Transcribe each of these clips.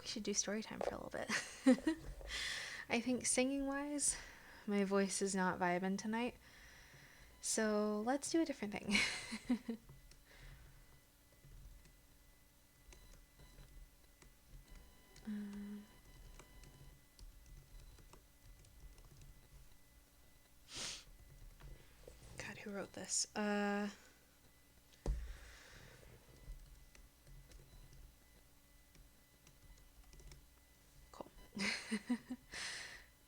should do story time for a little bit. I think singing-wise, my voice is not vibing tonight. So let's do a different thing. God, who wrote this? Cool.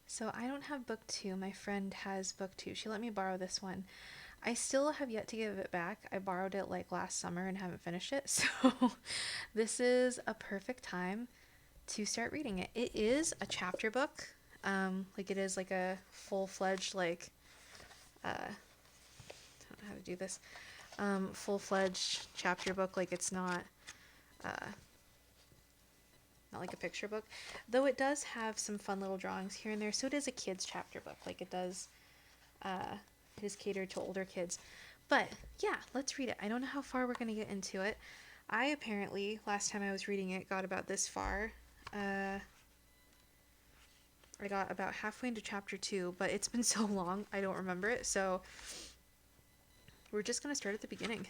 So I don't have book 2. My friend has book 2. She let me borrow this one. I still have yet to give it back. I borrowed it like last summer and haven't finished it. So this is a perfect time to start reading it. It is a chapter book. Like it is like a full-fledged I don't know how to do this. Full-fledged chapter book. Like it's not like a picture book, though it does have some fun little drawings here and there. So it is a kid's chapter book. Like it does, it is catered to older kids. But yeah, let's read it. I don't know how far we're gonna get into it. I apparently, last time I was reading it, got about this far. I got about halfway into chapter 2, but it's been so long, I don't remember it. So we're just gonna start at the beginning.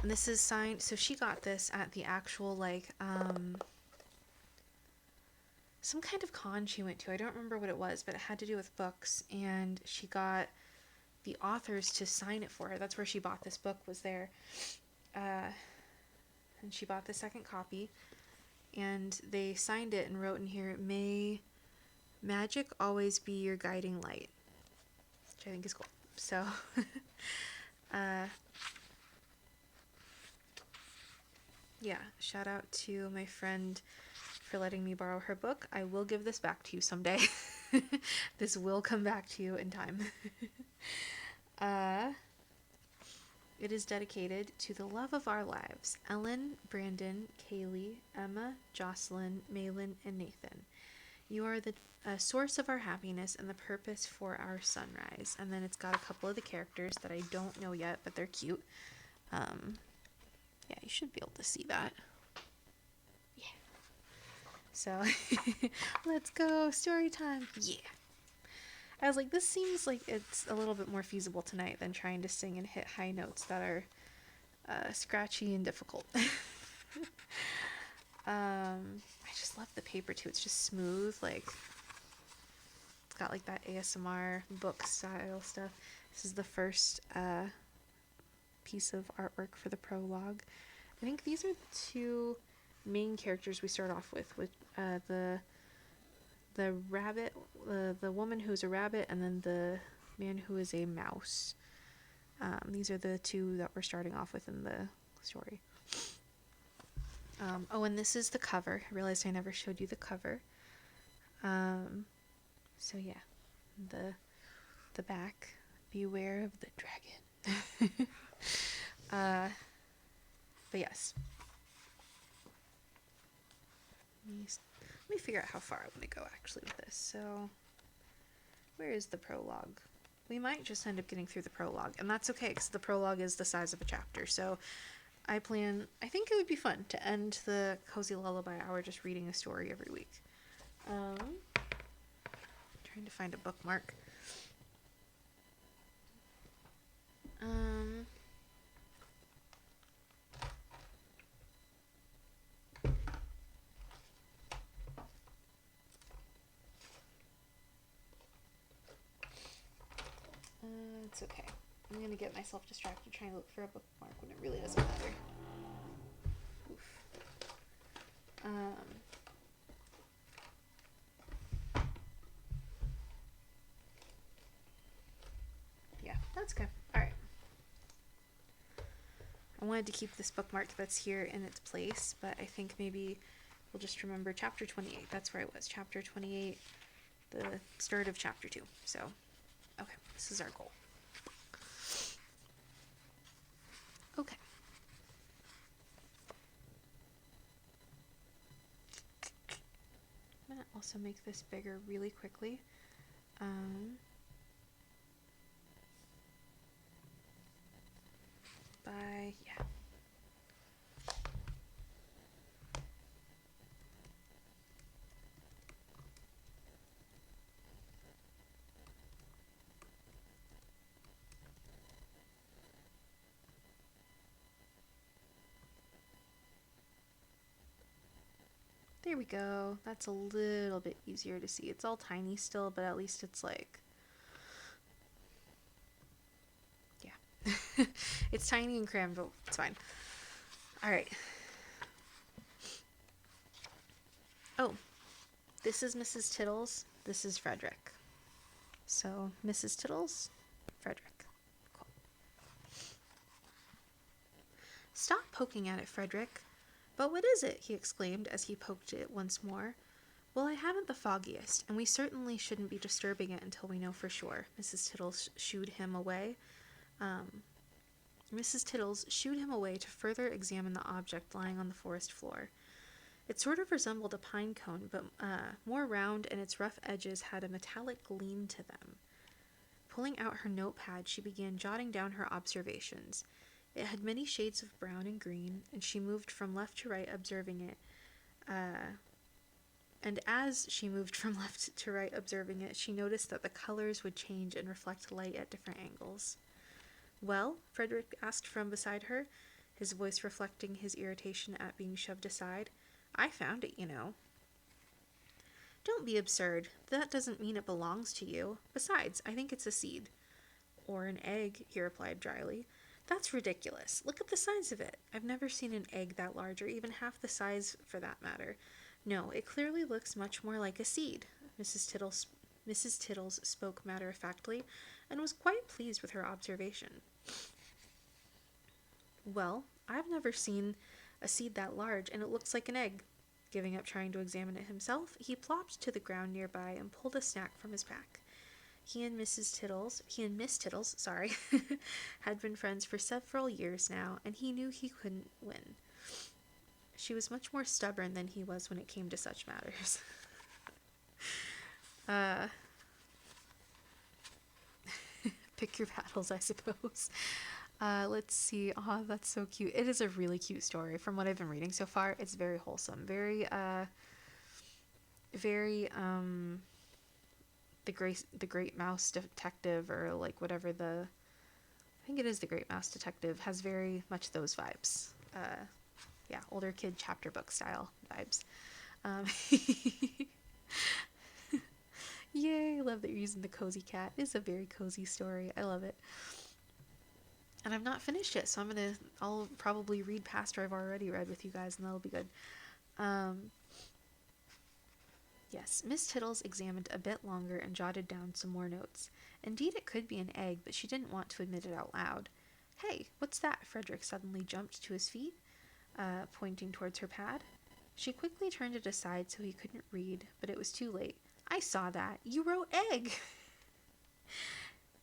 And this is signed, so she got this at the actual, some kind of con she went to. I don't remember what it was, but it had to do with books, and she got the authors to sign it for her. That's where she bought this book, was there. And she bought the second copy, and they signed it and wrote in here, "May magic always be your guiding light," which I think is cool. So, yeah, shout out to my friend for letting me borrow her book. I will give this back to you someday. This will come back to you in time. It is dedicated to the love of our lives, Ellen, Brandon, Kaylee, Emma, Jocelyn, Malin, and Nathan. You are the source of our happiness and the purpose for our sunrise. And then it's got a couple of the characters that I don't know yet, but they're cute. Yeah, you should be able to see that. Yeah. So, let's go. Story time. Yeah. I was like, this seems like it's a little bit more feasible tonight than trying to sing and hit high notes that are scratchy and difficult. I just love the paper too. It's just smooth, like it's got like that ASMR book style stuff. This is the first piece of artwork for the prologue. I think these are the two main characters we start off with the rabbit, the woman who's a rabbit, and then the man who is a mouse. These are the two that we're starting off with in the story. Oh, and this is the cover. I realized I never showed you the cover. So yeah, the back. Beware of the dragon. But yes. Let me figure out how far I want to go actually with this. So, where is the prologue? We might just end up getting through the prologue, and that's okay because the prologue is the size of a chapter. So, I think it would be fun to end the Cozy Lullaby Hour just reading a story every week. Trying to find a bookmark. It's okay. I'm gonna get myself distracted trying to look for a bookmark when it really doesn't matter. Oof. Yeah, that's okay. Alright. I wanted to keep this bookmark that's here in its place, but I think maybe we'll just remember chapter 28. That's where I was. Chapter 28, the start of chapter 2. So, okay, this is our goal. Okay. I'm gonna also make this bigger really quickly. Yeah. Here we go. That's a little bit easier to see. It's all tiny still, but at least it's like, yeah. It's tiny and crammed, but it's fine. All right. Oh, this is Mrs. Tittles. This is Frederick. So, Mrs. Tittles, Frederick. Cool. Stop poking at it, Frederick. But what is it? He exclaimed as he poked it once more. Well, I haven't the foggiest, and we certainly shouldn't be disturbing it until we know for sure. Mrs. Tittles shooed him away. Mrs. Tittles shooed him away to further examine the object lying on the forest floor. It sort of resembled a pine cone, but more round, and its rough edges had a metallic gleam to them. Pulling out her notepad, she began jotting down her observations. It had many shades of brown and green, and she moved from left to right observing it. And as she moved from left to right observing it, she noticed that the colors would change and reflect light at different angles. Well? Frederick asked from beside her, his voice reflecting his irritation at being shoved aside. I found it, you know. Don't be absurd. That doesn't mean it belongs to you. Besides, I think it's a seed. Or an egg, he replied dryly. That's ridiculous. Look at the size of it. I've never seen an egg that large, or even half the size for that matter. No, it clearly looks much more like a seed. Mrs. Tittles spoke matter-of-factly, and was quite pleased with her observation. Well, I've never seen a seed that large, and it looks like an egg. Giving up trying to examine it himself, he plopped to the ground nearby and pulled a snack from his pack. He and Miss Tittles, had been friends for several years now, and he knew he couldn't win. She was much more stubborn than he was when it came to such matters. Pick your battles, I suppose. Let's see. Oh, that's so cute. It is a really cute story. From what I've been reading so far, it's very wholesome. Very, the Great Mouse Detective, or like whatever I think it is the Great Mouse Detective, has very much those vibes. Yeah, older kid chapter book style vibes. Yay, I love that you're using the cozy cat. It's a very cozy story. I love it. And I've not finished it, so I'll probably read past where I've already read with you guys, and that'll be good. Yes, Miss Tittles examined a bit longer and jotted down some more notes. Indeed, it could be an egg, but she didn't want to admit it out loud. Hey, what's that? Frederick suddenly jumped to his feet, pointing towards her pad. She quickly turned it aside so he couldn't read, but it was too late. I saw that. You wrote egg!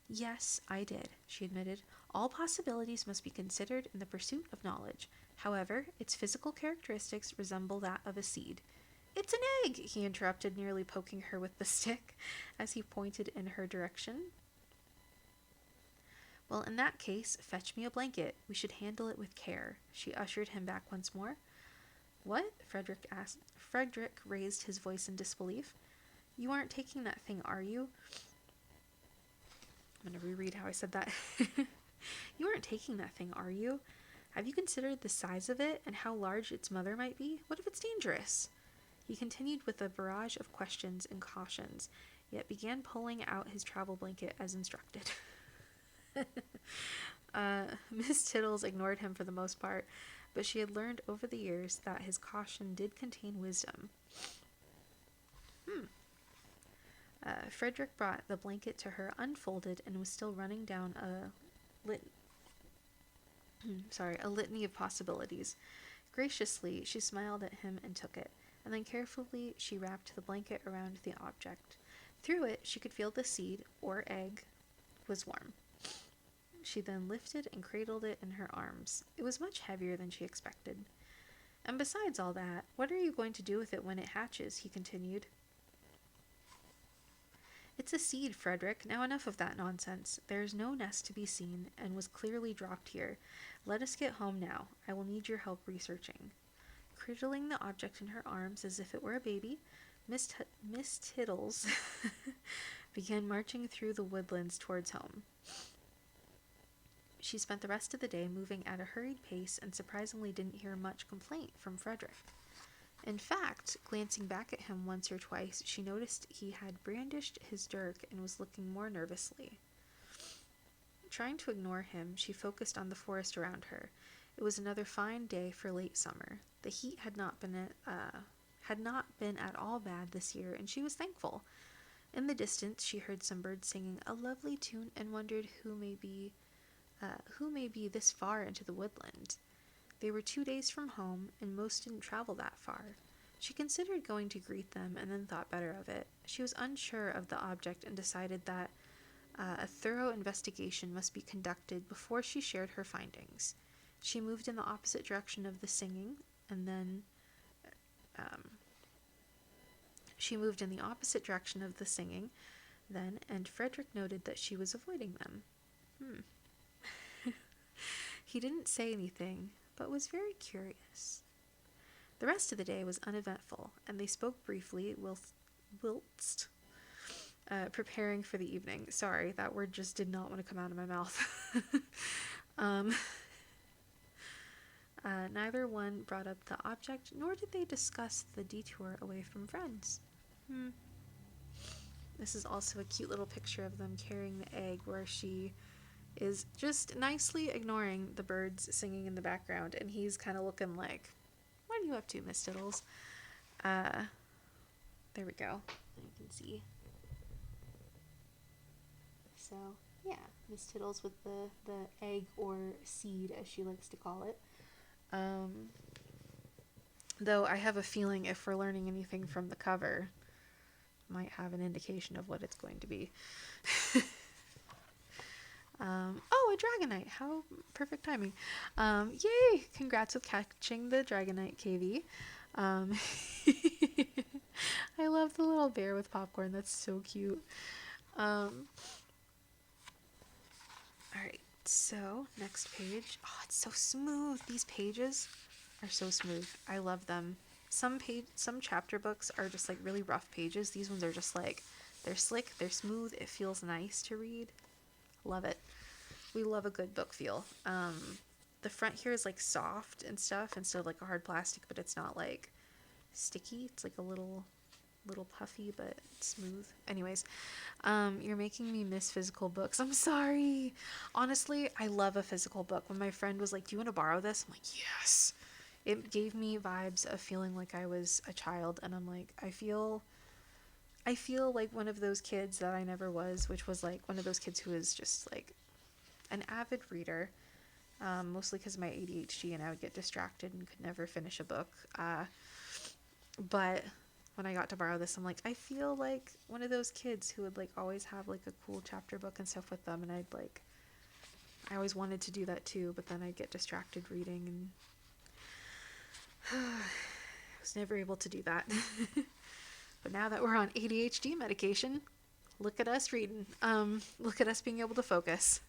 Yes, I did, she admitted. All possibilities must be considered in the pursuit of knowledge. However, its physical characteristics resemble that of a seed. It's an egg, he interrupted, nearly poking her with the stick as he pointed in her direction. Well, in that case, fetch me a blanket. We should handle it with care. She ushered him back once more. What? Frederick asked. Frederick raised his voice in disbelief. You aren't taking that thing, are you? I'm going to reread how I said that. You aren't taking that thing, are you? Have you considered the size of it and how large its mother might be? What if it's dangerous? He continued with a barrage of questions and cautions, yet began pulling out his travel blanket as instructed. Miss Tittles ignored him for the most part, but she had learned over the years that his caution did contain wisdom. Frederick brought the blanket to her unfolded and was still running down a litany of possibilities. Graciously, she smiled at him and took it, and then carefully she wrapped the blanket around the object. Through it, she could feel the seed, or egg, was warm. She then lifted and cradled it in her arms. It was much heavier than she expected. And besides all that, what are you going to do with it when it hatches? He continued. It's a seed, Frederick. Now enough of that nonsense. There is no nest to be seen, and was clearly dropped here. Let us get home now. I will need your help researching. Cradling the object in her arms as if it were a baby, Miss Tittles began marching through the woodlands towards home. She spent the rest of the day moving at a hurried pace and surprisingly didn't hear much complaint from Frederick. In fact, glancing back at him once or twice, she noticed he had brandished his dirk and was looking more nervously. Trying to ignore him, she focused on the forest around her. It was another fine day for late summer. The heat had not been at all bad this year, and she was thankful. In the distance, she heard some birds singing a lovely tune and wondered who may be this far into the woodland. They were 2 days from home, and most didn't travel that far. She considered going to greet them and then thought better of it. She was unsure of the object and decided that a thorough investigation must be conducted before she shared her findings. She moved in the opposite direction of the singing, and then and Frederick noted that she was avoiding them. He didn't say anything, but was very curious. The rest of the day was uneventful, and they spoke briefly whilst preparing for the evening. Sorry, that word just did not want to come out of my mouth. Neither one brought up the object, nor did they discuss the detour away from friends. This is also a cute little picture of them carrying the egg, where she is just nicely ignoring the birds singing in the background, and he's kind of looking like, what are you up to, Miss Tiddles? There we go. You can see. So, yeah, Miss Tiddles with the egg, or seed, as she likes to call it. Though I have a feeling if we're learning anything from the cover, might have an indication of what it's going to be. Oh, a Dragonite. How perfect timing. Yay! Congrats with catching the Dragonite, KV. I love the little bear with popcorn. That's so cute. Alright, so next page. Oh, it's so smooth. These pages are so smooth. I love them. Some chapter books are just like really rough pages. These ones are just like, they're slick, they're smooth, it feels nice to read. Love it. We love a good book feel. The front here is like soft and stuff instead of like a hard plastic, but it's not like sticky. It's like a little puffy, but smooth. Anyways, you're making me miss physical books. I'm sorry. Honestly, I love a physical book. When my friend was like, do you want to borrow this? I'm like, yes. It gave me vibes of feeling like I was a child, and I'm like, I feel like one of those kids that I never was, which was like one of those kids who is just like an avid reader, mostly because of my ADHD, and I would get distracted and could never finish a book. But when I got to borrow this, I'm like, I feel like one of those kids who would like always have like a cool chapter book and stuff with them, and I always wanted to do that too, but then I'd get distracted reading, and I was never able to do that. But now that we're on ADHD medication, look at us reading. Look at us being able to focus.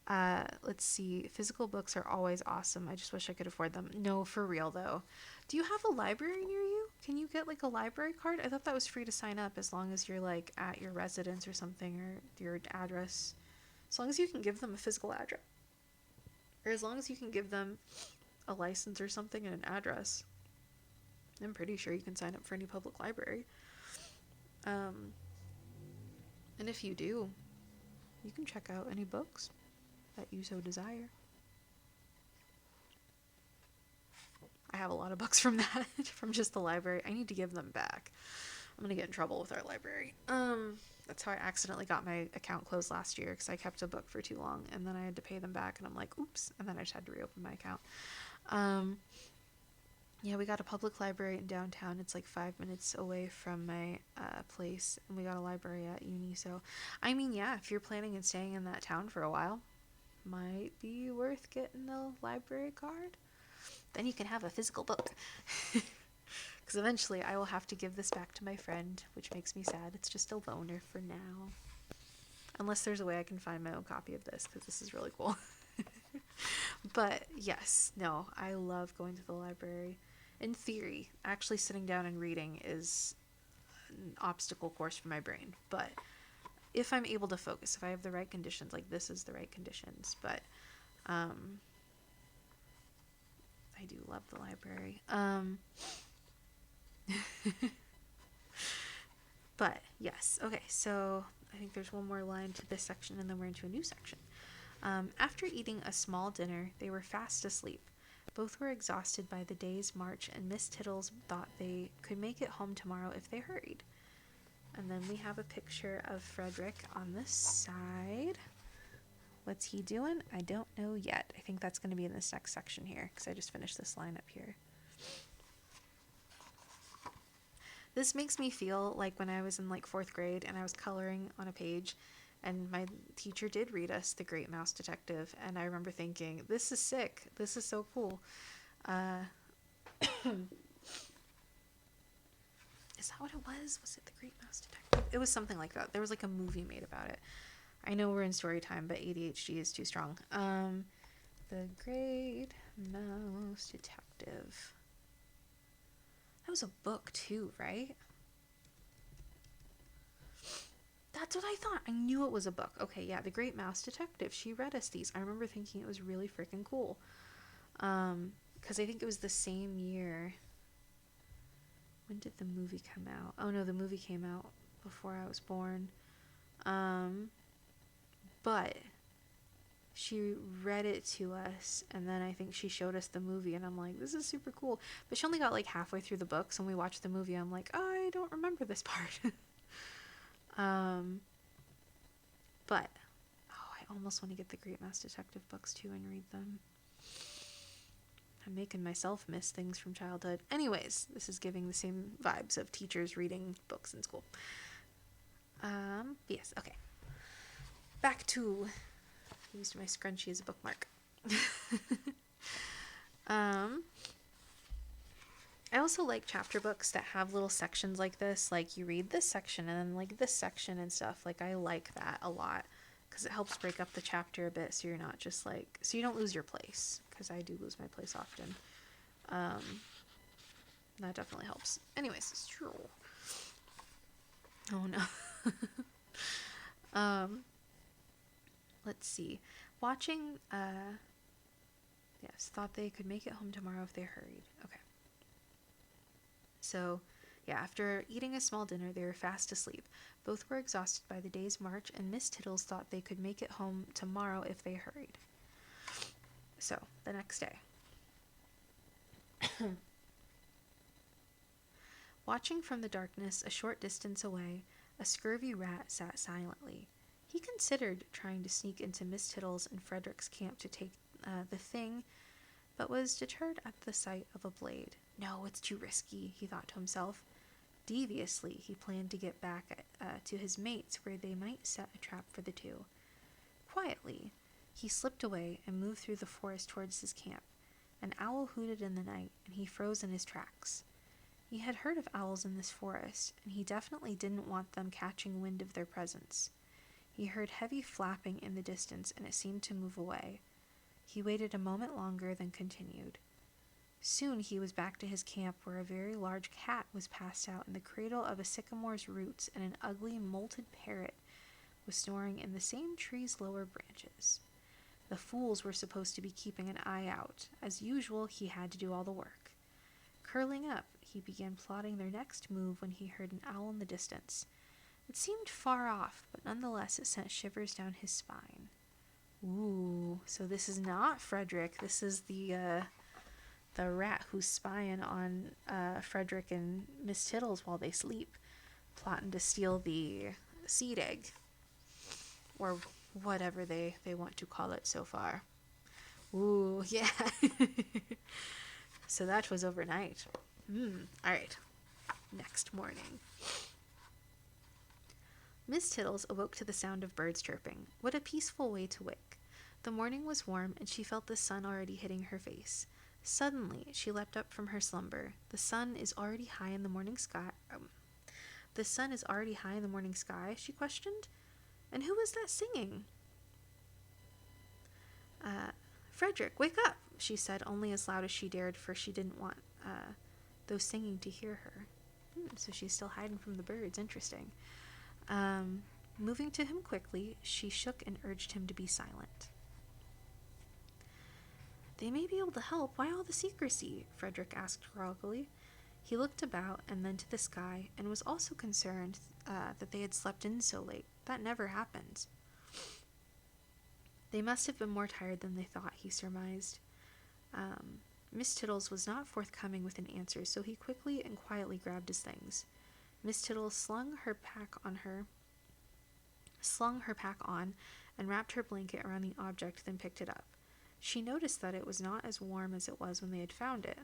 Let's see. Physical books are always awesome. I just wish I could afford them. No, for real though. Do you have a library near you? Can you get like a library card? I thought that was free to sign up as long as you're like at your residence or something, or your address. As long as you can give them a physical address. Or as long as you can give them a license or something and an address. I'm pretty sure you can sign up for any public library. And if you do, you can check out any books that you so desire. I have a lot of books from that, from just the library. I need to give them back. I'm going to get in trouble with our library. That's how I accidentally got my account closed last year, because I kept a book for too long, and then I had to pay them back, and I'm like, oops, and then I just had to reopen my account. Yeah, we got a public library in downtown. It's like 5 minutes away from my place, and we got a library at uni. So, I mean, yeah, if you're planning on staying in that town for a while, might be worth getting a library card. Then you can have a physical book. Because eventually I will have to give this back to my friend, which makes me sad. It's just a loaner for now. Unless there's a way I can find my own copy of this, because this is really cool. But yes, no, I love going to the library. In theory, actually sitting down and reading is an obstacle course for my brain. But if I'm able to focus, if I have the right conditions, like this is the right conditions. But I do love the library. But yes, okay, so I think there's one more line to this section and then we're into a new section. After eating a small dinner, they were fast asleep. Both were exhausted by the day's march, and Miss Tittles thought they could make it home tomorrow if they hurried. And then we have a picture of Frederick on the side. What's he doing? I don't know yet. I think that's going to be in this next section here, because I just finished this line up here. This makes me feel like when I was in like 4th grade and I was coloring on a page, and my teacher did read us The Great Mouse Detective, and I remember thinking, this is sick. This is so cool. Is that what it was? Was it The Great Mouse Detective? It was something like that. There was like a movie made about it. I know we're in story time, but ADHD is too strong. The Great Mouse Detective. That was a book too, right? That's what I thought. I knew it was a book. Okay, yeah, The Great Mouse Detective. She read us these. I remember thinking it was really freaking cool. Because I think it was the same year. When did the movie come out? Oh no, the movie came out before I was born. But she read it to us, and then I think she showed us the movie, and I'm like, this is super cool. But she only got like halfway through the book, so when we watched the movie, I'm like, I don't remember this part. But I almost want to get the Great Mouse Detective books too and read them. I'm making myself miss things from childhood. Anyways, this is giving the same vibes of teachers reading books in school. Yes, okay. Back to... I used my scrunchie as a bookmark. I also like chapter books that have little sections like this. Like, you read this section and then, like, this section and stuff. Like, I like that a lot. Because it helps break up the chapter a bit, so you're not just, like... So you don't lose your place. Because I do lose my place often. That definitely helps. Anyways, it's true. Oh, no. Let's see. Watching, yes, thought they could make it home tomorrow if they hurried. Okay. So, yeah, after eating a small dinner, they were fast asleep. Both were exhausted by the day's march, and Miss Tittles thought they could make it home tomorrow if they hurried. So, the next day. Watching from the darkness a short distance away, a scurvy rat sat silently. He considered trying to sneak into Miss Tittles and Frederick's camp to take the thing, but was deterred at the sight of a blade. No, it's too risky, he thought to himself. Deviously, he planned to get back to his mates where they might set a trap for the two. Quietly, he slipped away and moved through the forest towards his camp. An owl hooted in the night, and he froze in his tracks. He had heard of owls in this forest, and he definitely didn't want them catching wind of their presence. He heard heavy flapping in the distance, and it seemed to move away. He waited a moment longer, then continued. Soon he was back to his camp, where a very large cat was passed out in the cradle of a sycamore's roots, and an ugly, molted parrot was snoring in the same tree's lower branches. The fools were supposed to be keeping an eye out. As usual, he had to do all the work. Curling up, he began plotting their next move when he heard an owl in the distance. It seemed far off, but nonetheless it sent shivers down his spine. Ooh, so this is not Frederick. This is the rat who's spying on Frederick and Miss Tittles while they sleep, plotting to steal the seed egg, or whatever they want to call it so far. Ooh, yeah. So that was overnight. Alright. Next morning. Miss Tittles awoke to the sound of birds chirping. What a peaceful way to wake. The morning was warm, and she felt the sun already hitting her face. Suddenly, she leapt up from her slumber. The sun is already high in the morning sky. The sun is already high in the morning sky, she questioned. And who was that singing? Frederick, wake up, she said, only as loud as she dared, for she didn't want those singing to hear her. So she's still hiding from the birds. Interesting. Moving to him quickly, she shook and urged him to be silent. They may be able to help. Why all the secrecy? Frederick asked groggily. He looked about and then to the sky and was also concerned that they had slept in so late. That never happens. They must have been more tired than they thought, he surmised. Miss Tittles was not forthcoming with an answer, so he quickly and quietly grabbed his things. Miss Tittles slung her pack on, and wrapped her blanket around the object, then picked it up. She noticed that it was not as warm as it was when they had found it.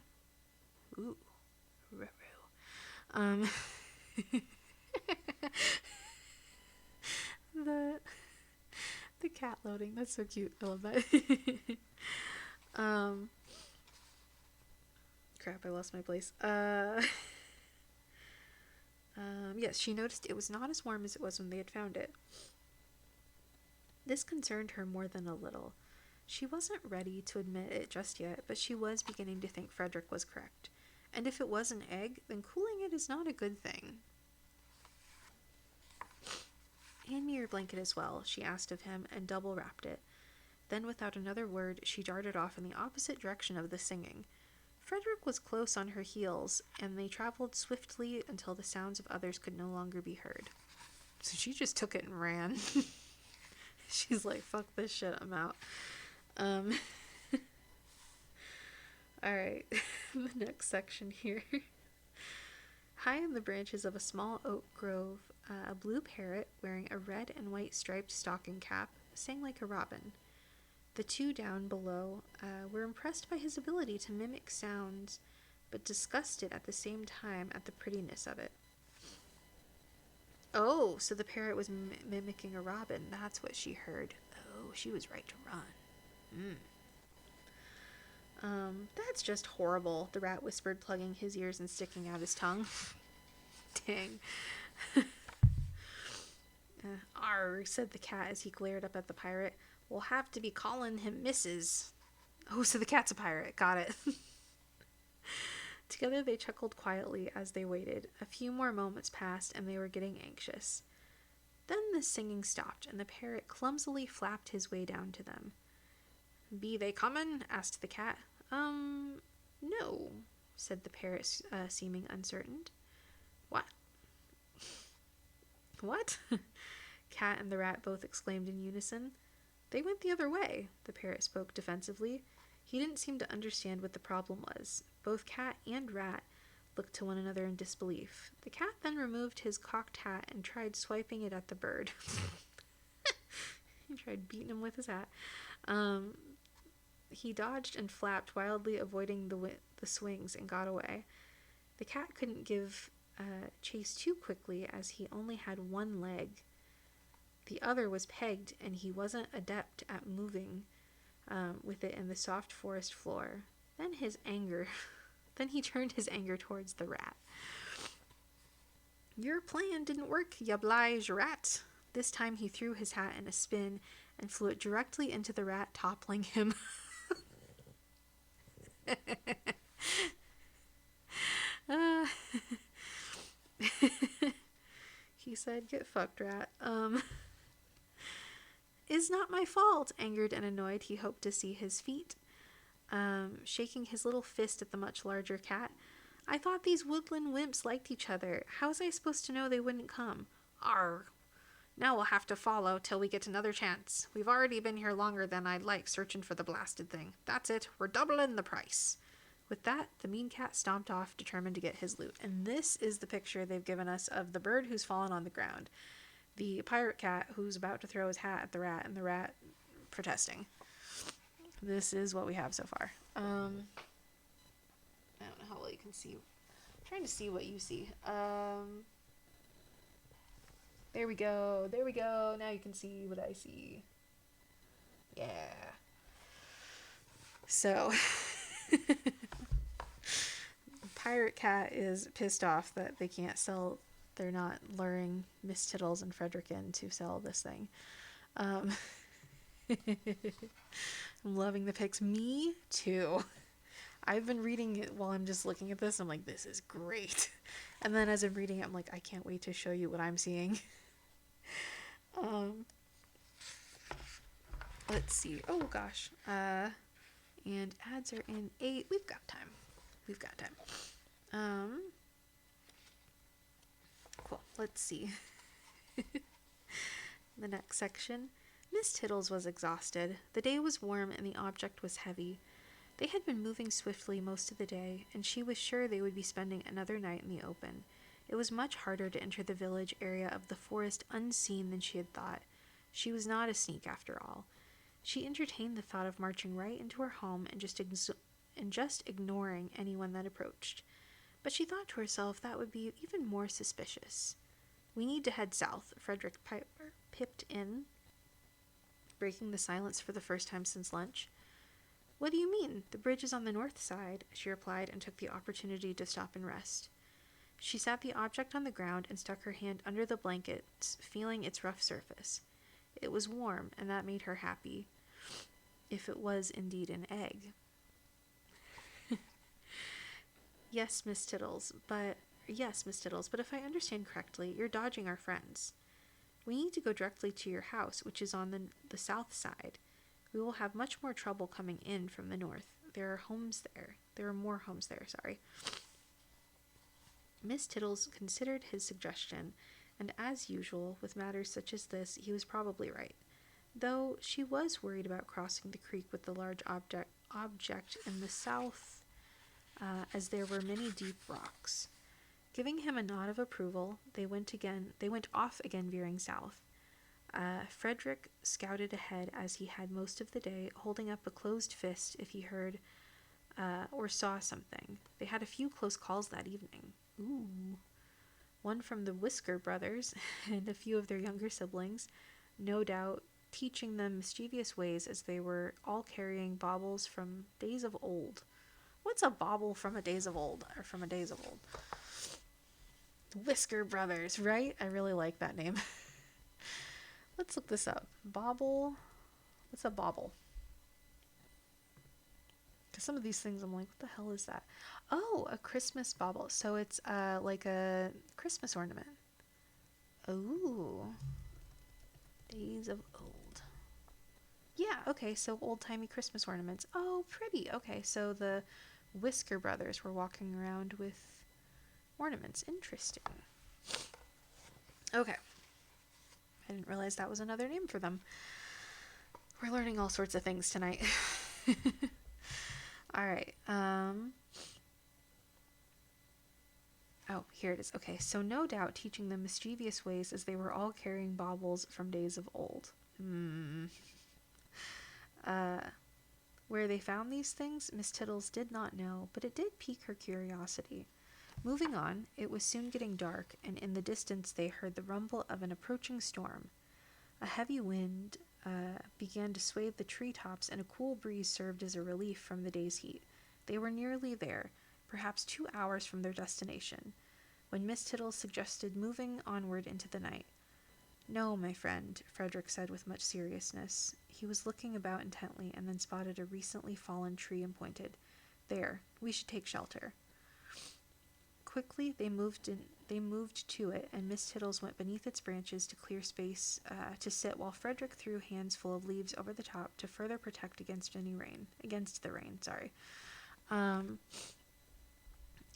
Ooh. the the cat loading, that's so cute. I love that. Crap, I lost my place. Yes, she noticed it was not as warm as it was when they had found it. This concerned her more than a little. She wasn't ready to admit it just yet, but she was beginning to think Frederick was correct. And if it was an egg, then cooling it is not a good thing. Hand me your blanket as well, she asked of him, and double wrapped it. Then, without another word, she darted off in the opposite direction of the singing. Frederick was close on her heels, and they traveled swiftly until the sounds of others could no longer be heard. So she just took it and ran. She's like, fuck this shit, I'm out. Alright, the next section here. High in the branches of a small oak grove, a blue parrot, wearing a red and white striped stocking cap, sang like a robin. The two down below were impressed by his ability to mimic sounds, but disgusted at the same time at the prettiness of it. Oh, so the parrot was mimicking a robin. That's what she heard. Oh, she was right to run. That's just horrible, the rat whispered, plugging his ears and sticking out his tongue. Dang. Arr, said the cat as he glared up at the pirate. We'll have to be calling him Mrs. Oh, so the cat's a pirate. Got it. Together they chuckled quietly as they waited. A few more moments passed, and they were getting anxious. Then the singing stopped, and the parrot clumsily flapped his way down to them. Be they comin'? Asked the cat. No, said the parrot, seeming uncertain. What? What? Cat and the rat both exclaimed in unison. They went the other way, the parrot spoke defensively. He didn't seem to understand what the problem was. Both cat and rat looked to one another in disbelief. The cat then removed his cocked hat and tried swiping it at the bird. He tried beating him with his hat. He dodged and flapped, wildly avoiding the swings, and got away. The cat couldn't give chase too quickly, as he only had one leg. The other was pegged, and he wasn't adept at moving with it in the soft forest floor. Then he turned his anger towards the rat. Your plan didn't work, you oblige rat. This time he threw his hat in a spin and flew it directly into the rat, toppling him. He said, get fucked, rat. Is not my fault. Angered and annoyed, he hoped to see his feet. Shaking his little fist at the much larger cat. I thought these woodland wimps liked each other. How was I supposed to know they wouldn't come? Arr. Now we'll have to follow till we get another chance. We've already been here longer than I'd like searching for the blasted thing. That's it. We're doubling the price. With that, the mean cat stomped off, determined to get his loot. And this is the picture they've given us of the bird who's fallen on the ground. The pirate cat who's about to throw his hat at the rat, and the rat protesting. This is what we have so far. I don't know how well you can see. I'm trying to see what you see. There we go. There we go. Now you can see what I see. Yeah. So, Pirate Cat is pissed off that they can't sell. They're not luring Miss Tittles and Frederick in to sell this thing. I'm loving the pics. Me too. I've been reading it while I'm just looking at this. I'm like, this is great. And then as I'm reading it, I'm like, I can't wait to show you what I'm seeing. Let's see. Oh gosh. And ads are in 8. We've got time. Um, cool. Let's see. The next section. Miss Tittles was exhausted. The day was warm and the object was heavy. They had been moving swiftly most of the day, and she was sure they would be spending another night in the open. It was much harder to enter the village area of the forest unseen than she had thought. She was not a sneak after all. She entertained the thought of marching right into her home and just ignoring anyone that approached. But she thought to herself that would be even more suspicious. "We need to head south," Frederick Piper pipped in, breaking the silence for the first time since lunch. "What do you mean? The bridge is on the north side," she replied, and took the opportunity to stop and rest. She sat the object on the ground and stuck her hand under the blankets, feeling its rough surface. It was warm, and that made her happy. If it was indeed an egg. Yes, Miss Tittles, but if I understand correctly, you're dodging our friends. We need to go directly to your house, which is on the south side. We will have much more trouble coming in from the north. There are more homes there, sorry. Miss Tittles considered his suggestion, and as usual, with matters such as this, he was probably right. Though she was worried about crossing the creek with the large object in the south, as there were many deep rocks. Giving him a nod of approval, they went off again, veering south. Frederick scouted ahead as he had most of the day, holding up a closed fist if he heard or saw something. They had a few close calls that evening. Ooh. One from the Whisker brothers and a few of their younger siblings, no doubt teaching them mischievous ways as they were all carrying baubles from days of old. What's a bauble from a days of old? Or from a days of old? Whisker brothers, right? I really like that name. Let's look this up. Bauble. What's a bauble? Because some of these things I'm like, what the hell is that? Oh, a Christmas bauble. So it's like a Christmas ornament. Ooh. Days of old. Yeah, okay, so old-timey Christmas ornaments. Oh, pretty. Okay, so the Whisker brothers were walking around with ornaments. Interesting. Okay. I didn't realize that was another name for them. We're learning all sorts of things tonight. All right. Oh, here it is. Okay, so no doubt teaching them mischievous ways as they were all carrying baubles from days of old. Where they found these things, Miss Tittles did not know, but it did pique her curiosity. Moving on, it was soon getting dark, and in the distance they heard the rumble of an approaching storm. A heavy wind began to sway the treetops, and a cool breeze served as a relief from the day's heat. They were nearly there, perhaps 2 hours from their destination, when Miss Tittles suggested moving onward into the night. "No, my friend," Frederick said with much seriousness. He was looking about intently and then spotted a recently fallen tree and pointed. "There, we should take shelter." Quickly they moved to it, and Miss Tittles went beneath its branches to clear space to sit, while Frederick threw hands full of leaves over the top to further protect against the rain.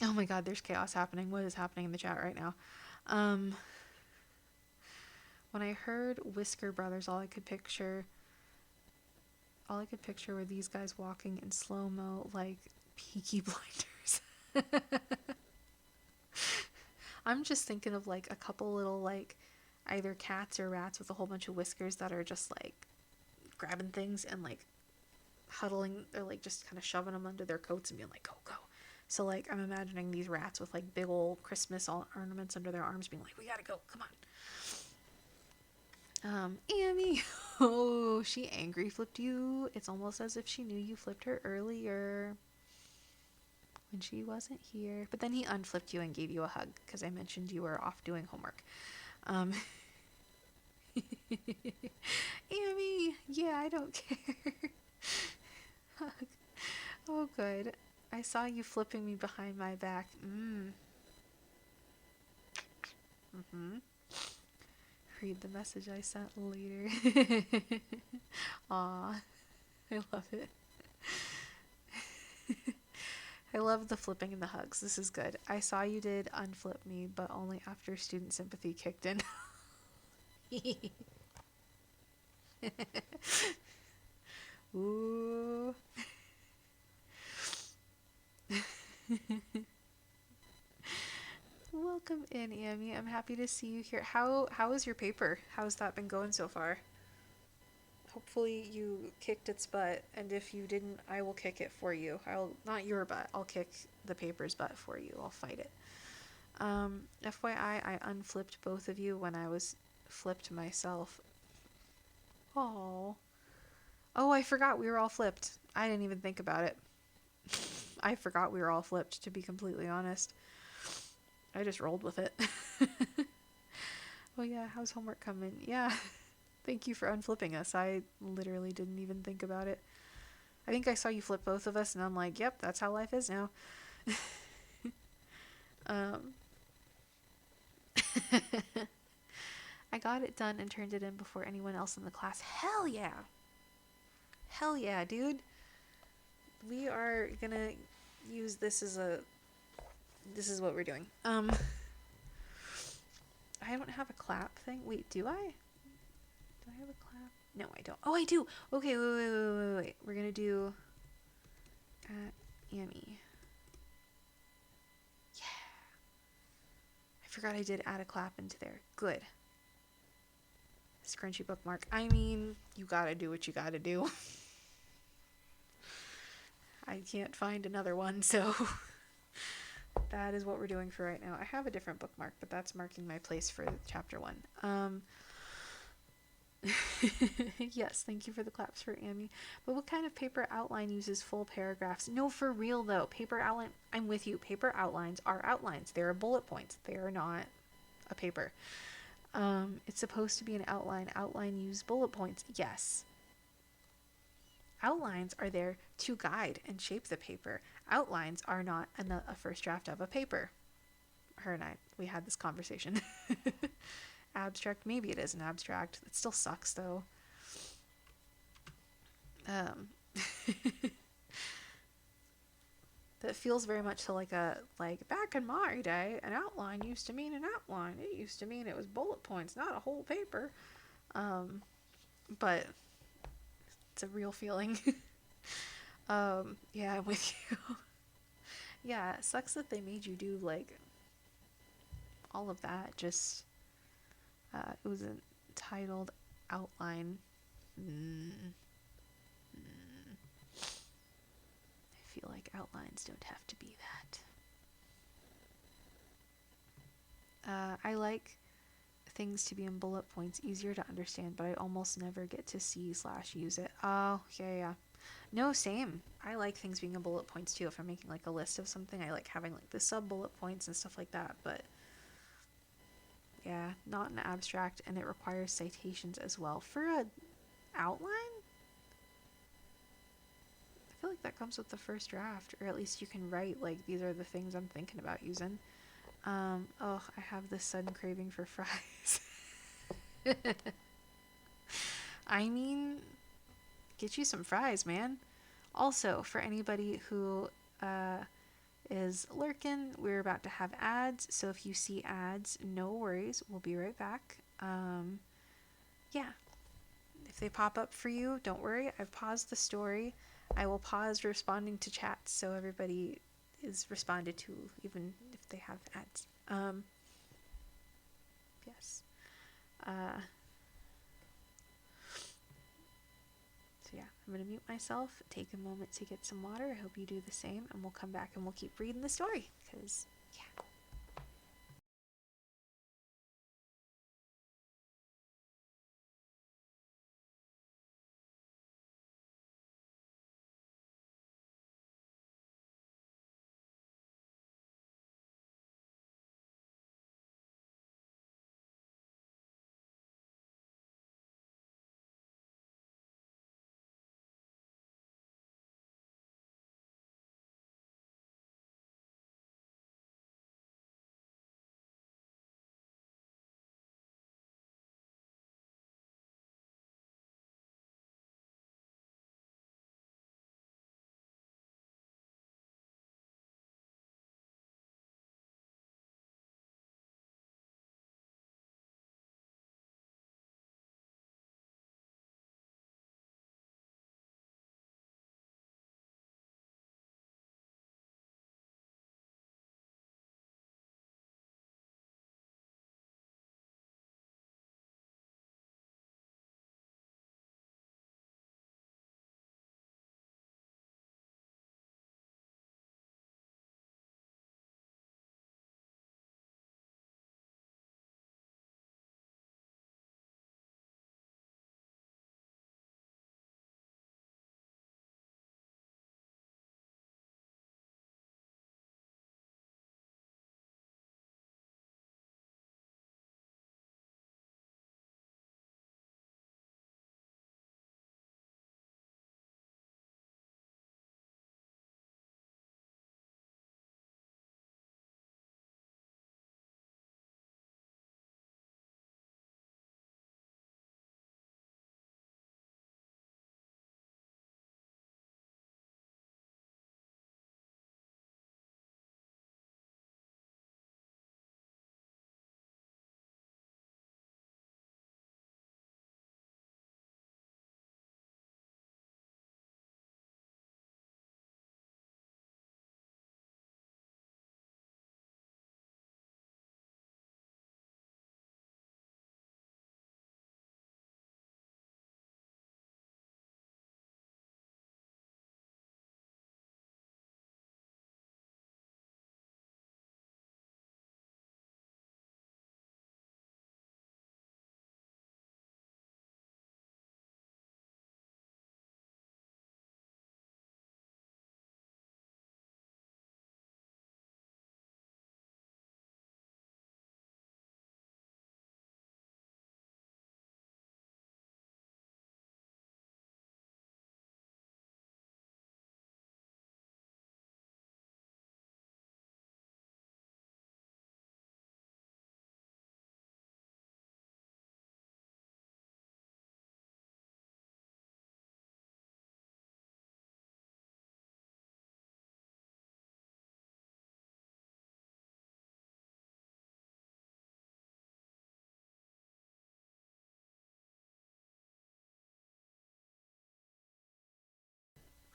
Oh my god, there's chaos happening. What is happening in the chat right now? When I heard Whisker Brothers, all I could picture were these guys walking in slow-mo like Peaky Blinders. I'm just thinking of like a couple little like either cats or rats with a whole bunch of whiskers that are just like grabbing things and like huddling or like just kind of shoving them under their coats and being like, go. So like I'm imagining these rats with like big old Christmas ornaments under their arms being like, we gotta go, come on. Amy, oh, she angry flipped you. It's almost as if she knew you flipped her earlier when she wasn't here. But then he unflipped you and gave you a hug because I mentioned you were off doing homework. Amy, yeah, I don't care. Hug. Oh, good. I saw you flipping me behind my back. Read the message I sent later. Aw, I love it. I love the flipping and the hugs. This is good. I saw you did unflip me, but only after student sympathy kicked in. Ooh. Welcome in, Amy. I'm happy to see you here. How is your paper? How's that been going so far? Hopefully you kicked its butt, and if you didn't, I will kick it for you. I'll not your butt. I'll kick the paper's butt for you. I'll fight it. FYI, I unflipped both of you when I was flipped myself. Oh. Oh, I forgot we were all flipped. I didn't even think about it. I forgot we were all flipped, to be completely honest. I just rolled with it. Oh yeah, how's homework coming? Yeah. Thank you for unflipping us. I literally didn't even think about it. I think I saw you flip both of us and I'm like, yep, that's how life is now. um I got it done and turned it in before anyone else in the class. Hell yeah. Hell yeah, dude. We are gonna use this as a this is what we're doing. I don't have a clap thing. Wait, do I? Do I have a clap? No, I don't. Oh, I do. Okay, wait. We're gonna do at Amy. Yeah. I forgot I did add a clap into there. Good. Scrunchy bookmark. I mean, you gotta do what you gotta do. I can't find another one, so that is what we're doing for right now. I have a different bookmark, but that's marking my place for chapter 1. Yes, thank you for the claps for Amy. But what kind of paper outline uses full paragraphs? No, for real though. Paper outline, I'm with you. Paper outlines are outlines. They are bullet points. They are not a paper. It's supposed to be an outline. Outline use bullet points. Yes. Outlines are there to guide and shape the paper. Outlines are not a first draft of a paper. Her and I, we had this conversation. Abstract, maybe it is an abstract. It still sucks though. Um, that feels very much to like back in my day, an outline used to mean an outline. It used to mean it was bullet points, not a whole paper. But it's a real feeling. Yeah, I'm with you. Yeah, it sucks that they made you do like all of that. Just it was entitled outline. I feel like outlines don't have to be that. I like things to be in bullet points, easier to understand, but I almost never get to see/use it. Oh, yeah. No, same. I like things being in bullet points too. If I'm making like a list of something, I like having like the sub bullet points and stuff like that. But yeah, not an abstract, and it requires citations as well. For a outline, I feel like that comes with the first draft, or at least you can write like these are the things I'm thinking about using. Oh, I have this sudden craving for fries. I mean, get you some fries, man. Also, for anybody who is lurking, we're about to have ads, so if you see ads, no worries, we'll be right back. Yeah, if they pop up for you, don't worry, I've paused the story. I will pause responding to chats so everybody is responded to, even if they have ads. Yes. So yeah, I'm going to mute myself, take a moment to get some water. I hope you do the same, and we'll come back and we'll keep reading the story, because yeah.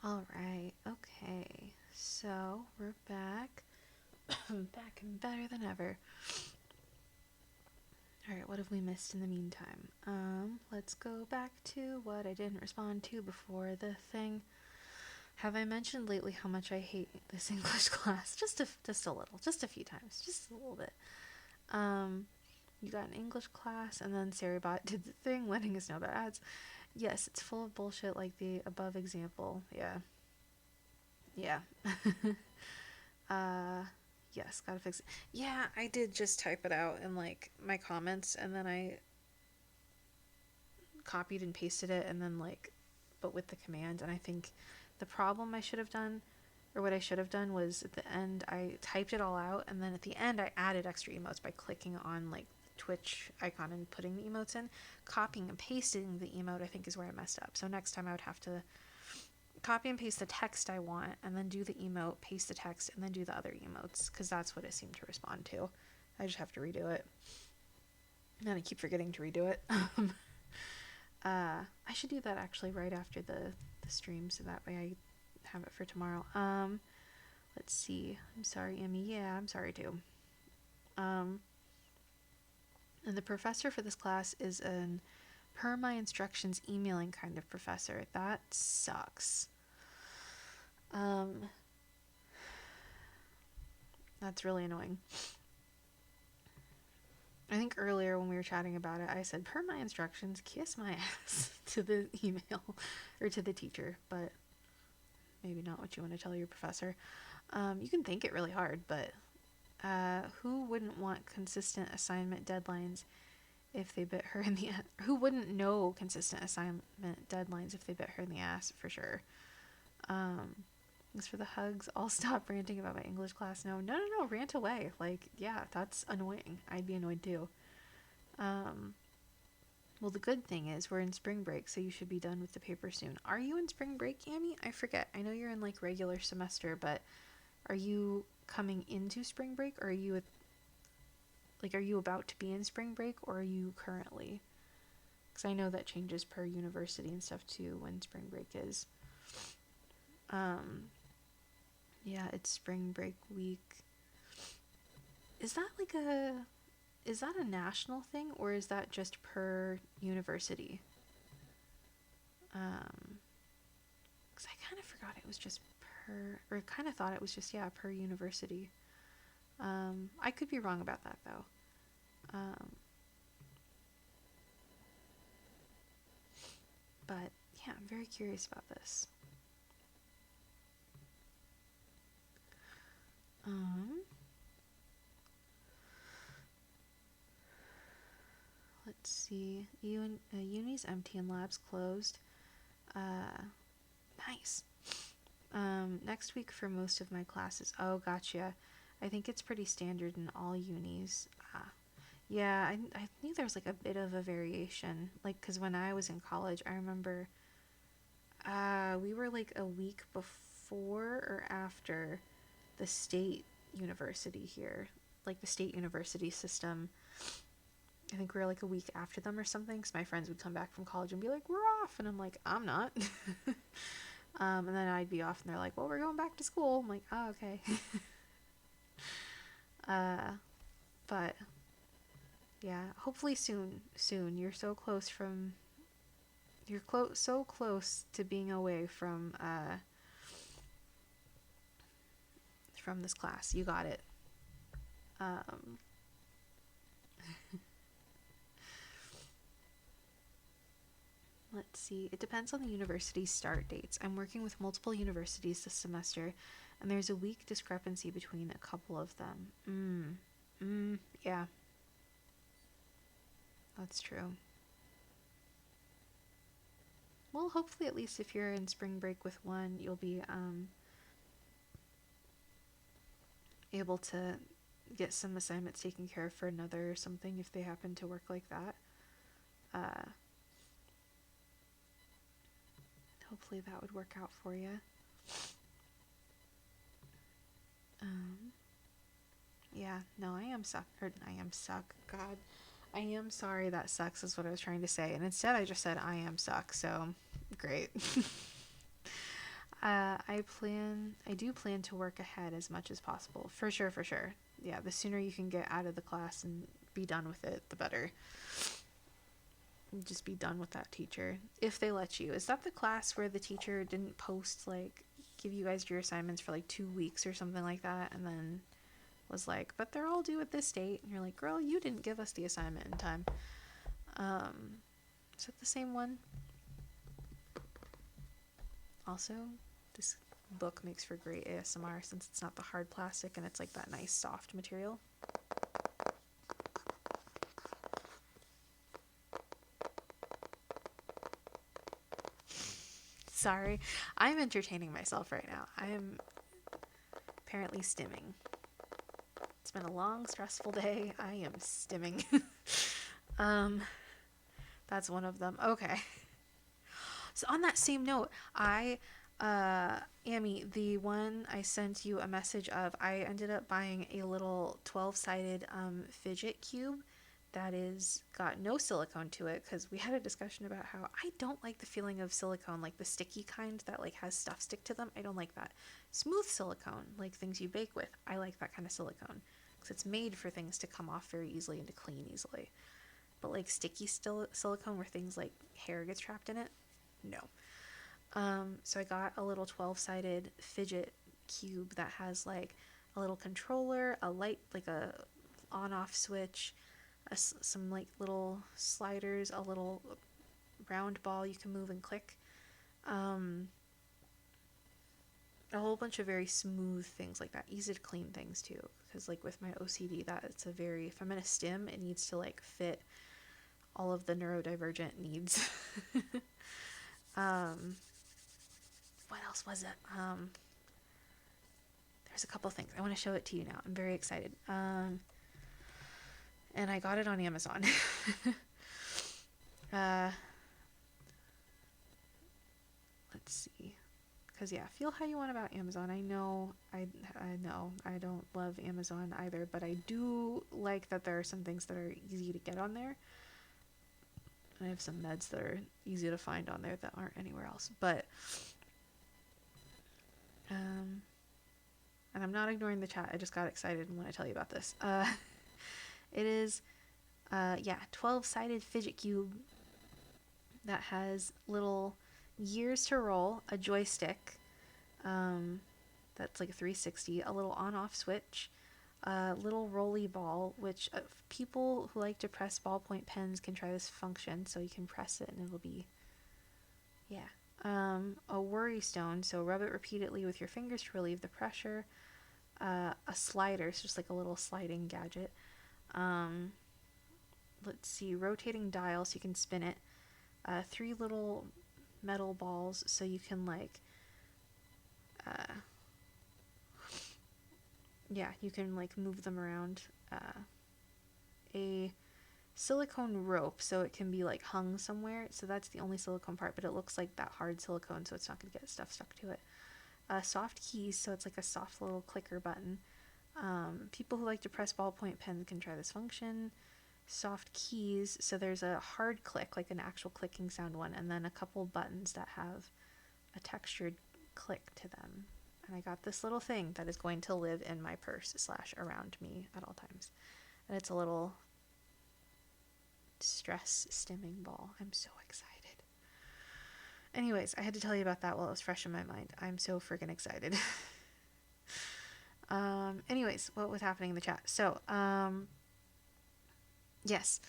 All right. Okay. So we're back. Back and better than ever. All right. What have we missed in the meantime? Let's go back to what I didn't respond to before the thing. Have I mentioned lately how much I hate this English class? Just a little, just a few times, just a little bit. Um, you got an English class, and then Sarabot did the thing, letting us know about ads. Yes, it's full of bullshit like the above example. Yeah. Yeah. uh, yes, gotta fix it. Yeah, I did just type it out in like my comments, and then I copied and pasted it, and then like, but with the command. And I think the problem I should have done, or what I should have done, was at the end I typed it all out, and then at the end I added extra emotes by clicking on like Twitch icon and putting the emotes in. Copying and pasting the emote I think is where I messed up. So next time I would have to copy and paste the text I want, and then do the emote, paste the text, and then do the other emotes, because that's what it seemed to respond to. I just have to redo it. And I keep forgetting to redo it. I should do that actually right after the stream, so that way I have it for tomorrow. Let's see. I'm sorry, Emmy. Yeah, I'm sorry too. And the professor for this class is an per my instructions emailing kind of professor. That sucks. Um, that's really annoying. I think earlier when we were chatting about it, I said, per my instructions, kiss my ass to the email or to the teacher, but maybe not what you want to tell your professor. You can think it really hard, but who wouldn't want consistent assignment deadlines if they bit her in the ass? Who wouldn't know consistent assignment deadlines if they bit her in the ass, for sure? As for the hugs, I'll stop ranting about my English class. No, rant away. Like, yeah, that's annoying. I'd be annoyed too. Well, the good thing is we're in spring break, so you should be done with the paper soon. Are you in spring break, Amy? I forget. I know you're in like regular semester, but are you coming into spring break, or are you about to be in spring break, or are you currently? Because I know that changes per university and stuff too when spring break is. Um, yeah, it's spring break week. Is that like is that a national thing, or is that just per university? Because I kind of forgot it was just or kind of thought it was just, yeah, per university. I could be wrong about that though. But yeah, I'm very curious about this. Let's see. Uni's empty and labs closed. Nice. Next week for most of my classes. Oh, gotcha. I think it's pretty standard in all unis. Yeah, I knew there was like a bit of a variation. Like, because when I was in college, I remember we were like a week before or after the state university here. Like the state university system. I think we were like a week after them or something. Because my friends would come back from college and be like, we're off. And I'm like, I'm not. And then I'd be off and they're like, well, we're going back to school. I'm like, oh, okay. But yeah, hopefully soon. You're so close so close to being away from this class. You got it. Let's see. It depends on the university's start dates. I'm working with multiple universities this semester, and there's a week discrepancy between a couple of them. Yeah. That's true. Well, hopefully at least if you're in spring break with one, you'll be able to get some assignments taken care of for another or something if they happen to work like that. Hopefully that would work out for you. Yeah, no, I am suck. Or I am suck. God. I am sorry that sucks is what I was trying to say. And instead I just said I am suck. So, great. I do plan to work ahead as much as possible. For sure, for sure. Yeah, the sooner you can get out of the class and be done with it, the better. Just be done with that teacher. If they let you. Is that the class where the teacher didn't post, like, give you guys your assignments for like 2 weeks or something like that, and then was like, but they're all due at this date? And you're like, girl, you didn't give us the assignment in time. Is that the same one? Also, this book makes for great ASMR since it's not the hard plastic and it's like that nice soft material. Sorry, I'm entertaining myself right now. I am apparently stimming. It's been a long, stressful day. I am stimming. um, that's one of them. Okay. So on that same note, Amy, the one I sent you a message of, I ended up buying a little 12-sided fidget cube that is got no silicone to it, because we had a discussion about how I don't like the feeling of silicone, like the sticky kind that like has stuff stick to them. I don't like that. Smooth silicone, like things you bake with, I like that kind of silicone because it's made for things to come off very easily and to clean easily. But like sticky silicone where things like hair gets trapped in it, no. So I got a little 12-sided fidget cube that has like a little controller, a light, like a on-off switch, some like little sliders, a little round ball you can move and click, a whole bunch of very smooth things like that, easy to clean things too. Because like with my OCD, that it's a very, if I'm in a stim, it needs to like fit all of the neurodivergent needs. What else was it? There's a couple things. I want to show it to you now. I'm very excited. And I got it on Amazon. Let's see. Because yeah, feel how you want about Amazon. I know I don't love Amazon either, but I do like that there are some things that are easy to get on there. I have some meds that are easy to find on there that aren't anywhere else. But and I'm not ignoring the chat. I just got excited when I tell you about this. It is 12-sided fidget cube that has little gears to roll, a joystick that's like a 360, a little on-off switch, a little rolly ball, which people who like to press ballpoint pens can try this function. So you can press it and it'll be, a worry stone, so rub it repeatedly with your fingers to relieve the pressure. A slider, so just like a little sliding gadget. Let's see, rotating dial, so you can spin it. 3 little metal balls, so you can like, you can like move them around. A silicone rope, so it can be like hung somewhere. So that's the only silicone part, but it looks like that hard silicone, so it's not going to get stuff stuck to it. Soft keys, so it's like a soft little clicker button. People who like to press ballpoint pens can try this function. Soft keys, so there's a hard click, like an actual clicking sound one, and then a couple buttons that have a textured click to them. And I got this little thing that is going to live in my purse / around me at all times. And it's a little stress stimming ball. I'm so excited. Anyways, I had to tell you about that while it was fresh in my mind. I'm so freaking excited. Anyways, what was happening in the chat? So, yes.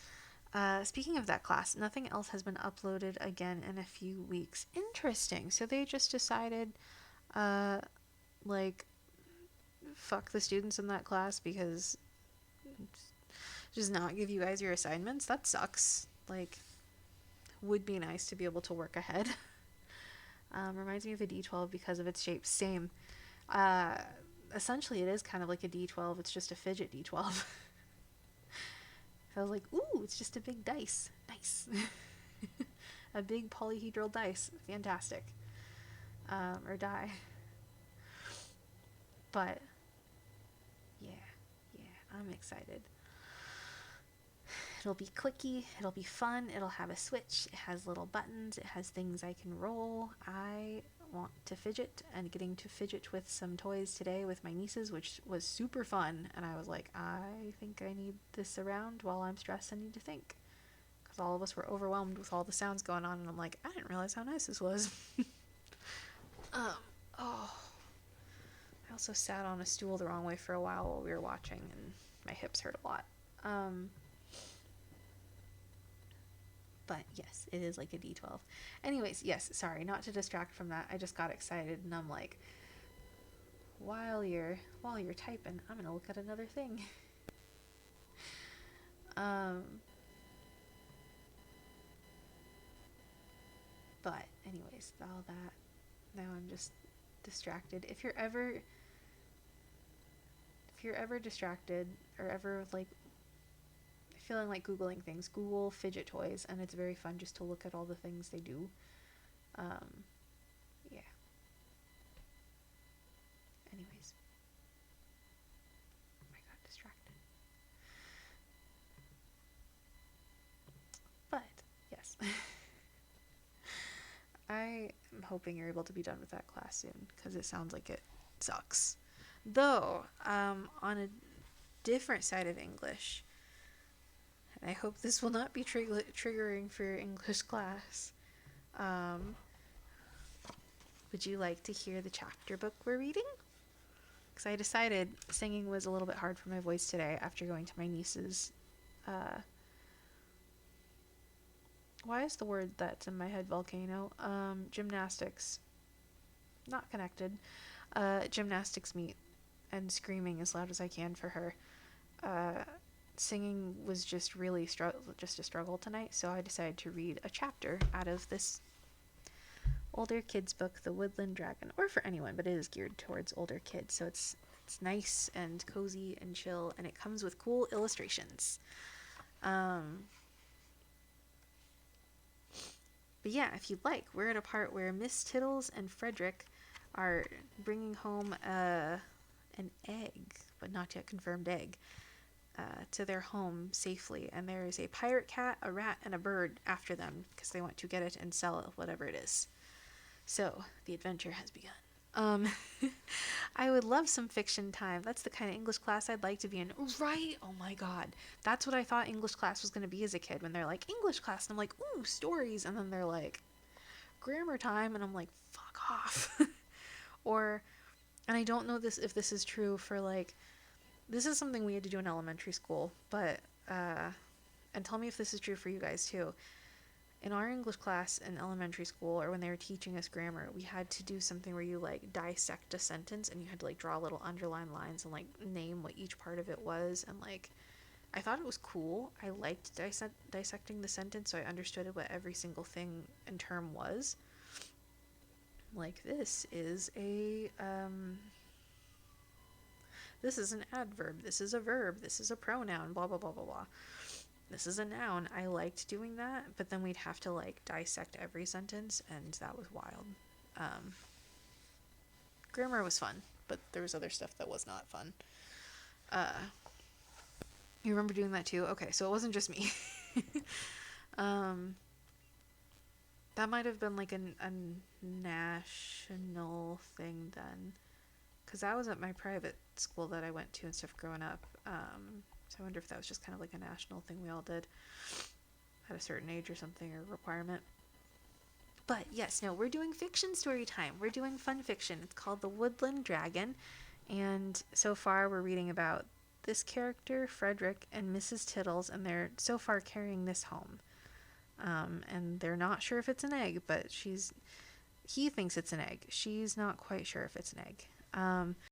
Speaking of that class, nothing else has been uploaded again in a few weeks. Interesting. So they just decided, like, fuck the students in that class because just not give you guys your assignments. That sucks. Like, would be nice to be able to work ahead. Reminds me of a D12 because of its shape. Same. Essentially, it is kind of like a D12. It's just a fidget D12. So I was like, ooh, it's just a big dice. Nice. A big polyhedral dice. Fantastic. Or die. But, yeah, I'm excited. It'll be clicky, it'll be fun, it'll have a switch, it has little buttons, it has things I can roll. I want to fidget, and getting to fidget with some toys today with my nieces, which was super fun. And I was like, I think I need this around while I'm stressed and need to think. Because all of us were overwhelmed with all the sounds going on, and I'm like, I didn't realize how nice this was. um, oh. I also sat on a stool the wrong way for a while we were watching, and my hips hurt a lot. But yes, it is like a D12. Anyways, yes, sorry, not to distract from that. I just got excited, and I'm like, while you're typing, I'm gonna look at another thing. But anyways, all that. Now I'm just distracted. If you're ever distracted or ever like feeling like Googling things, Google fidget toys, and it's very fun just to look at all the things they do. Yeah. Anyways. I got distracted. But, yes. I am hoping you're able to be done with that class soon, because it sounds like it sucks. Though, on a different side of English, and I hope this will not be triggering for your English class, would you like to hear the chapter book we're reading? Because I decided singing was a little bit hard for my voice today after going to my niece's. Why is the word that's in my head volcano? Gymnastics. Not connected. Gymnastics meet, and screaming as loud as I can for her. Singing was just really just a struggle tonight, so I decided to read a chapter out of this older kids book, The Woodland Dragon, or for anyone, but it is geared towards older kids, so it's nice and cozy and chill, and it comes with cool illustrations. But yeah, if you'd like, we're at a part where Miss Tittles and Frederick are bringing home an egg, but not yet confirmed egg, to their home safely. And there is a pirate cat, a rat, and a bird after them because they want to get it and sell it, whatever it is. So the adventure has begun. I would love some fiction time. That's the kind of English class I'd like to be in. Right? Oh my god. That's what I thought English class was going to be as a kid, when they're like, English class, and I'm like, ooh, stories, and then they're like, grammar time, and I'm like, fuck off. Or, and I don't know if this is true for like, this is something we had to do in elementary school, but, and tell me if this is true for you guys too. In our English class in elementary school, or when they were teaching us grammar, we had to do something where you like dissect a sentence, and you had to like draw little underlined lines and like name what each part of it was. And like, I thought it was cool. I liked dissecting the sentence, so I understood what every single thing and term was. Like, this is an adverb, this is a verb, this is a pronoun, blah blah blah blah blah. This is a noun. I liked doing that, but then we'd have to like dissect every sentence, and that was wild. Grammar was fun, but there was other stuff that was not fun. You remember doing that too? Okay, so it wasn't just me. That might have been like a national thing then, because I was at my private school that I went to and stuff growing up. So I wonder if that was just kind of like a national thing we all did at a certain age or something, or requirement. But yes, no, we're doing fiction story time. We're doing fun fiction. It's called The Woodland Dragon, and so far we're reading about this character, Frederick, and Mrs. Tittles, and they're so far carrying this home. And they're not sure if it's an egg, but he thinks it's an egg. She's not quite sure if it's an egg.